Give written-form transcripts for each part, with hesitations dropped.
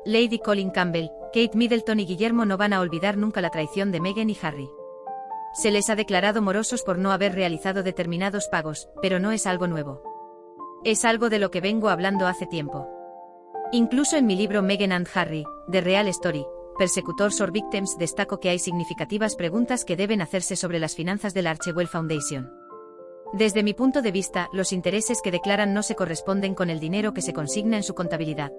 Lady Colin Campbell, Kate Middleton y Guillermo no van a olvidar nunca la traición de Meghan y Harry. Se les ha declarado morosos por no haber realizado determinados pagos, pero no es algo nuevo. Es algo de lo que vengo hablando hace tiempo. Incluso en mi libro Meghan and Harry, The Real Story, Persecutors or Victims, destaco que hay significativas preguntas que deben hacerse sobre las finanzas de la Archewell Foundation. Desde mi punto de vista, los intereses que declaran no se corresponden con el dinero que se consigna en su contabilidad.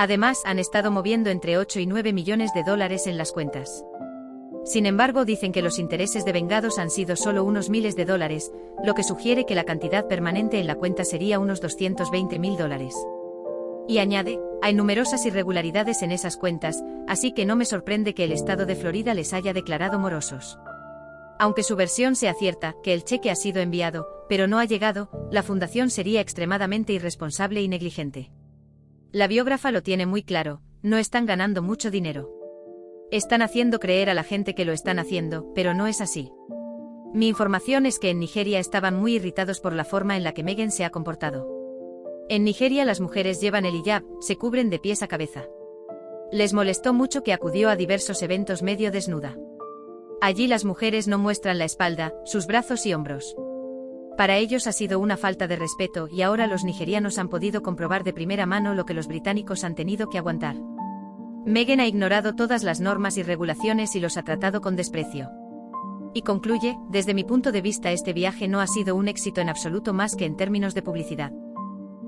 Además, han estado moviendo entre 8 y 9 millones de dólares en las cuentas. Sin embargo, dicen que los intereses devengados han sido solo unos miles de dólares, lo que sugiere que la cantidad permanente en la cuenta sería unos $220.000. Y añade, hay numerosas irregularidades en esas cuentas, así que no me sorprende que el estado de Florida les haya declarado morosos. Aunque su versión sea cierta, que el cheque ha sido enviado, pero no ha llegado, la fundación sería extremadamente irresponsable y negligente. La biógrafa lo tiene muy claro, no están ganando mucho dinero. Están haciendo creer a la gente que lo están haciendo, pero no es así. Mi información es que en Nigeria estaban muy irritados por la forma en la que Meghan se ha comportado. En Nigeria las mujeres llevan el hijab, se cubren de pies a cabeza. Les molestó mucho que acudió a diversos eventos medio desnuda. Allí las mujeres no muestran la espalda, sus brazos y hombros. Para ellos ha sido una falta de respeto y ahora los nigerianos han podido comprobar de primera mano lo que los británicos han tenido que aguantar. Meghan ha ignorado todas las normas y regulaciones y los ha tratado con desprecio. Y concluye, desde mi punto de vista este viaje no ha sido un éxito en absoluto más que en términos de publicidad.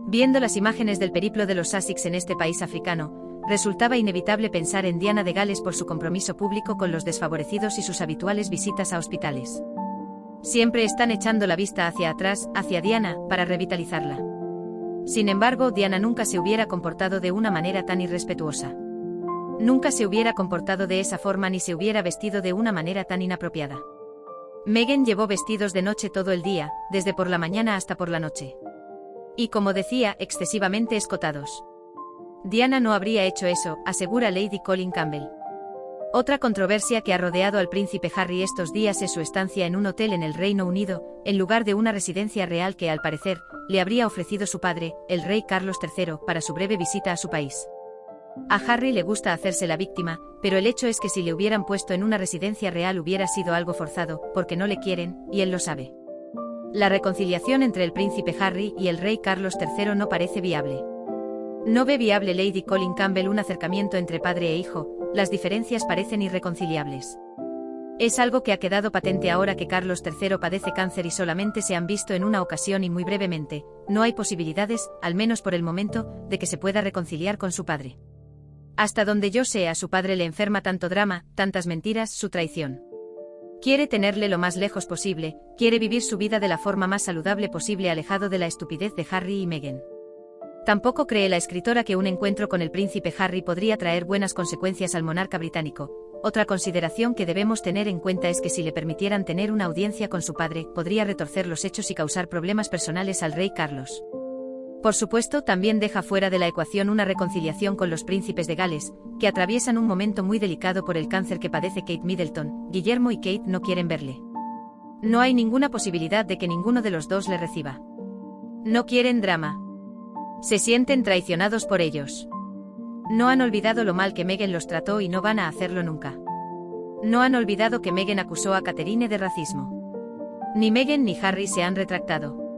Viendo las imágenes del periplo de los Sussex en este país africano, resultaba inevitable pensar en Diana de Gales por su compromiso público con los desfavorecidos y sus habituales visitas a hospitales. Siempre están echando la vista hacia atrás, hacia Diana, para revitalizarla. Sin embargo, Diana nunca se hubiera comportado de una manera tan irrespetuosa. Nunca se hubiera comportado de esa forma ni se hubiera vestido de una manera tan inapropiada. Meghan llevó vestidos de noche todo el día, desde por la mañana hasta por la noche. Y como decía, excesivamente escotados. Diana no habría hecho eso, asegura Lady Colin Campbell. Otra controversia que ha rodeado al príncipe Harry estos días es su estancia en un hotel en el Reino Unido, en lugar de una residencia real que al parecer, le habría ofrecido su padre, el rey Carlos III, para su breve visita a su país. A Harry le gusta hacerse la víctima, pero el hecho es que si le hubieran puesto en una residencia real hubiera sido algo forzado, porque no le quieren, y él lo sabe. La reconciliación entre el príncipe Harry y el rey Carlos III no parece viable. No ve viable Lady Colin Campbell un acercamiento entre padre e hijo, las diferencias parecen irreconciliables. Es algo que ha quedado patente ahora que Carlos III padece cáncer y solamente se han visto en una ocasión y muy brevemente, no hay posibilidades, al menos por el momento, de que se pueda reconciliar con su padre. Hasta donde yo sé a su padre le enferma tanto drama, tantas mentiras, su traición. Quiere tenerle lo más lejos posible, quiere vivir su vida de la forma más saludable posible alejado de la estupidez de Harry y Meghan. Tampoco cree la escritora que un encuentro con el príncipe Harry podría traer buenas consecuencias al monarca británico. Otra consideración que debemos tener en cuenta es que si le permitieran tener una audiencia con su padre, podría retorcer los hechos y causar problemas personales al rey Carlos. Por supuesto, también deja fuera de la ecuación una reconciliación con los príncipes de Gales, que atraviesan un momento muy delicado por el cáncer que padece Kate Middleton. Guillermo y Kate no quieren verle. No hay ninguna posibilidad de que ninguno de los dos le reciba. No quieren drama. Se sienten traicionados por ellos. No han olvidado lo mal que Meghan los trató y no van a hacerlo nunca. No han olvidado que Meghan acusó a Catherine de racismo. Ni Meghan ni Harry se han retractado.